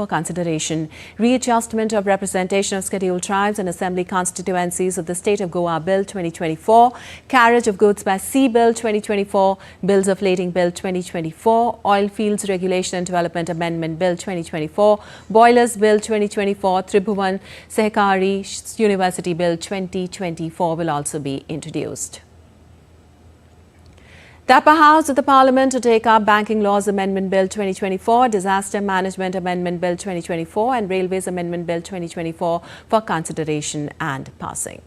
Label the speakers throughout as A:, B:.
A: for consideration. Readjustment of representation of scheduled tribes and assembly constituencies of the State of Goa Bill 2024, Carriage of Goods by Sea Bill 2024, Bills of Lading Bill 2024, Oil Fields Regulation and Development Amendment Bill 2024, Boilers Bill 2024, Tribhuvan Sehkari University Bill 2024 will also be introduced. The Upper House of the Parliament to take up Banking Laws Amendment Bill 2024, Disaster Management Amendment Bill 2024 and Railways Amendment Bill 2024 for consideration and passing.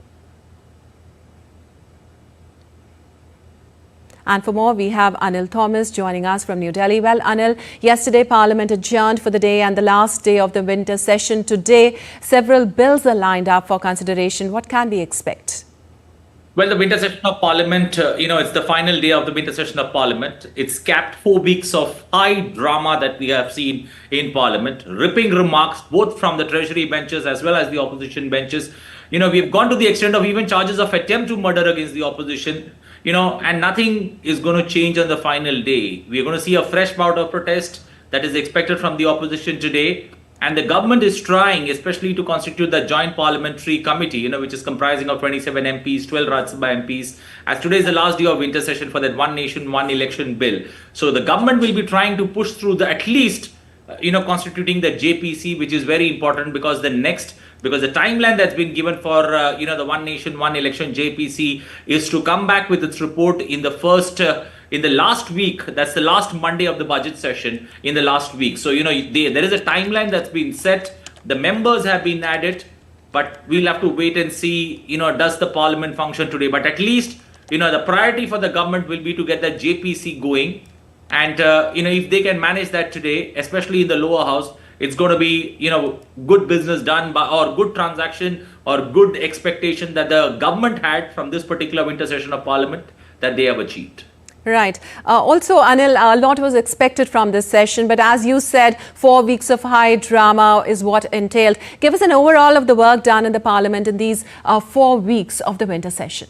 A: And for more, we have Anil Thomas joining us from New Delhi. Well, Anil, yesterday Parliament adjourned for the day and the last day of the winter session. Today, several bills are lined up for consideration. What can we expect?
B: Well, the winter session of Parliament, it's the final day of the winter session of Parliament. It's capped 4 weeks of high drama that we have seen in Parliament. Ripping remarks, both from the Treasury benches as well as the opposition benches. We've gone to the extent of even charges of attempt to murder against the opposition, and nothing is going to change on the final day. We're going to see a fresh bout of protest that is expected from the opposition today. And the government is trying, especially to constitute the Joint Parliamentary Committee, which is comprising of 27 MPs, 12 Rajya Sabha MPs, as today is the last day of winter session for that One Nation, One Election bill. So the government will be trying to push through at least, constituting the JPC, which is very important because the timeline that's been given for, the One Nation, One Election JPC is to come back with its report in the last week. That's the last Monday of the budget session in the last week. So, there is a timeline that's been set. The members have been added, but we'll have to wait and see, does the parliament function today? But at least, the priority for the government will be to get the JPC going. And, if they can manage that today, especially in the lower house, it's going to be, good business done or good transaction or good expectation that the government had from this particular winter session of Parliament that they have achieved.
A: Right. Also, Anil, a lot was expected from this session, but as you said, 4 weeks of high drama is what entailed. Give us an overall of the work done in the Parliament in these 4 weeks of the winter session.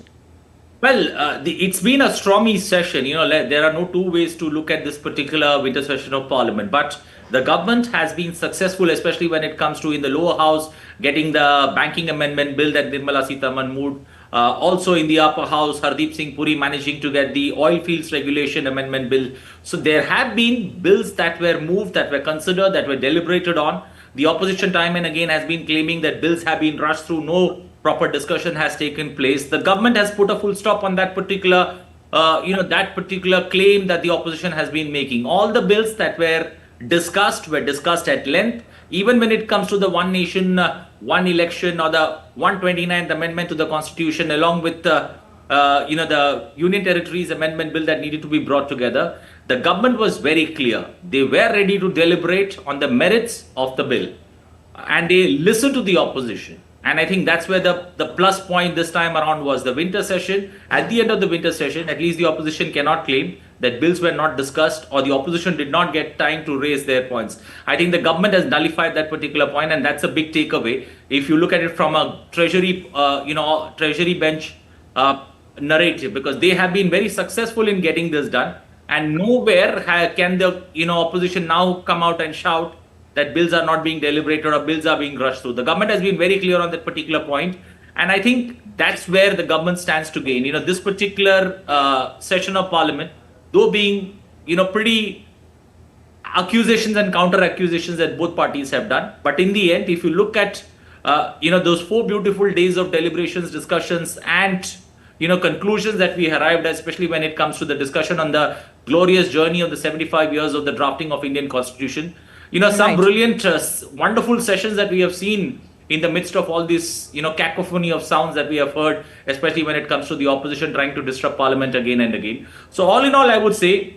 B: Well, it's been a stormy session. There are no two ways to look at this particular winter session of Parliament, but the government has been successful, especially when it comes to in the lower house, getting the banking amendment bill that Nirmala Sitharaman moved. Also in the upper house, Hardeep Singh Puri managing to get the oil fields regulation amendment bill. So there have been bills that were moved, that were considered, that were deliberated on. The opposition time and again has been claiming that bills have been rushed through, no proper discussion has taken place. The government has put a full stop on that particular, claim that the opposition has been making. All the bills that were discussed at length. Even when it comes to the One Nation, One Election or the 129th Amendment to the Constitution, along with the Union Territories Amendment Bill that needed to be brought together, the government was very clear. They were ready to deliberate on the merits of the bill and they listened to the opposition. And I think that's where the plus point this time around was the winter session. At the end of the winter session, at least the opposition cannot claim that bills were not discussed or the opposition did not get time to raise their points. I think the government has nullified that particular point, and that's a big takeaway. If you look at it from a treasury bench narrative, because they have been very successful in getting this done, and nowhere can the opposition now come out and shout that bills are not being deliberated or bills are being rushed through. The government has been very clear on that particular point. And I think that's where the government stands to gain. This particular session of Parliament, though being, pretty accusations and counter accusations that both parties have done. But in the end, if you look at, those 4 beautiful days of deliberations, discussions and, conclusions that we arrived at, especially when it comes to the discussion on the glorious journey of the 75 years of the drafting of Indian Constitution, some brilliant, wonderful sessions that we have seen in the midst of all this, cacophony of sounds that we have heard, especially when it comes to the opposition trying to disrupt Parliament again and again. So all in all, I would say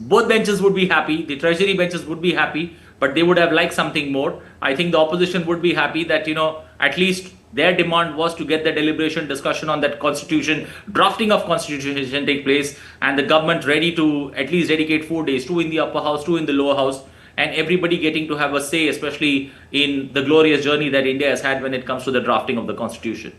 B: both benches would be happy. The Treasury benches would be happy, but they would have liked something more. I think the opposition would be happy that, at least their demand was to get the deliberation discussion on that constitution, drafting of constitution take place, and the government ready to at least dedicate 4 days, 2 in the upper house, 2 in the lower house, and everybody getting to have a say, especially in the glorious journey that India has had when it comes to the drafting of the constitution.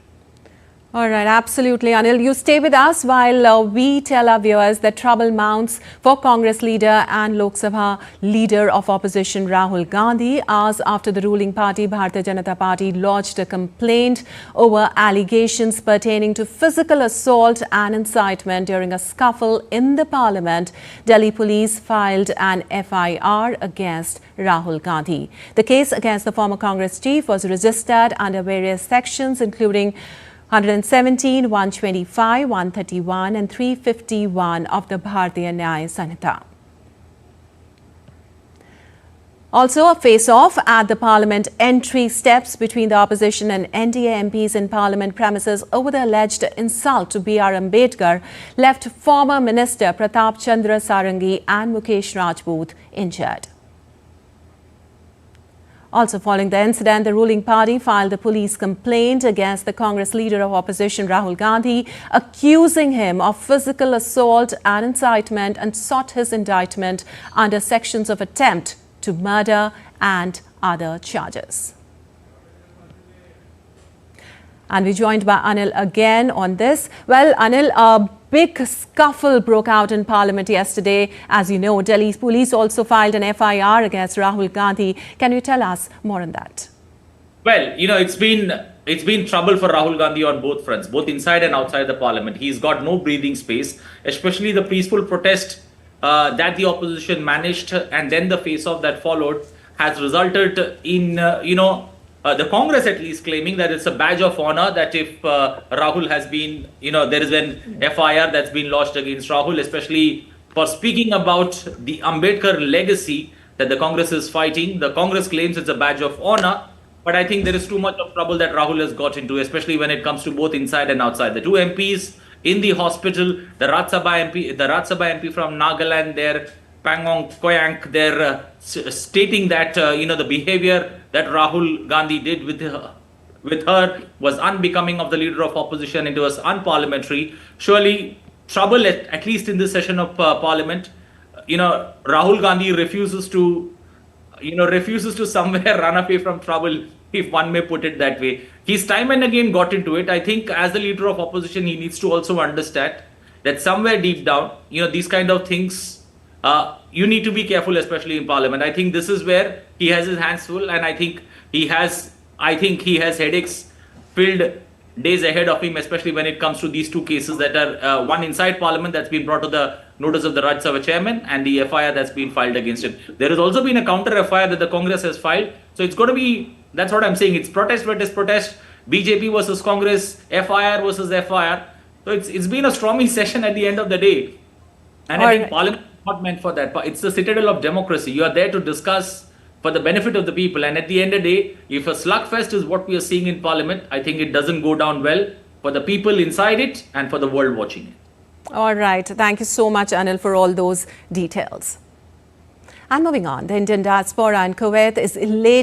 A: All right, absolutely, Anil. You stay with us while we tell our viewers that trouble mounts for Congress leader and Lok Sabha leader of opposition Rahul Gandhi hours after the ruling party Bharatiya Janata Party lodged a complaint over allegations pertaining to physical assault and incitement during a scuffle in the parliament. Delhi police filed an FIR against Rahul Gandhi. The case against the former Congress chief was registered under various sections including 117, 125, 131 and 351 of the Bharatiya Nyaya Sanhita. Also, a face-off at the Parliament entry steps between the opposition and NDA MPs in Parliament premises over the alleged insult to B.R. Ambedkar left former Minister Pratap Chandra Sarangi and Mukesh Rajput injured. Also following the incident, the ruling party filed a police complaint against the Congress leader of opposition Rahul Gandhi, accusing him of physical assault and incitement and sought his indictment under sections of attempt to murder and other charges. And we're joined by Anil again on this. Well, Anil, a big scuffle broke out in Parliament yesterday. As you know, Delhi police also filed an FIR against Rahul Gandhi. Can you tell us more on that?
B: Well, it's been trouble for Rahul Gandhi on both fronts, both inside and outside the Parliament. He's got no breathing space, especially the peaceful protest that the opposition managed, and then the face-off that followed has resulted in, the Congress at least claiming that it's a badge of honor that if Rahul has been, there is an FIR that's been lodged against Rahul, especially for speaking about the Ambedkar legacy that the Congress is fighting. The Congress claims it's a badge of honor, but I think there is too much of trouble that Rahul has got into, especially when it comes to both inside and outside. The two MPs in the hospital, the Rajya Sabha MP from Nagaland, their Pangong Koyank, they're stating that, the behavior that Rahul Gandhi did with her was unbecoming of the leader of opposition. It was unparliamentary. Surely trouble, at least in this session of Parliament, Rahul Gandhi refuses to somewhere run away from trouble, if one may put it that way. He's time and again got into it. I think as the leader of opposition, he needs to also understand that somewhere deep down, these kind of things, you need to be careful, especially in Parliament. I think this is where he has his hands full, and I think he has headaches filled days ahead of him, especially when it comes to these two cases that are one inside Parliament that's been brought to the notice of the Rajya Sabha chairman, and the FIR that's been filed against him. There has also been a counter FIR that the Congress has filed. So it's going to be, that's what I'm saying. It's protest versus protest, BJP versus Congress, FIR versus FIR. So it's been a stormy session at the end of the day. And I think Parliament is not meant for that. It's the citadel of democracy. You are there to discuss for the benefit of the people. And at the end of the day, if a slugfest is what we are seeing in Parliament, I think it doesn't go down well for the people inside it and for the world watching it.
A: All right. Thank you so much, Anil, for all those details. And moving on, the Indian diaspora in Kuwait is elated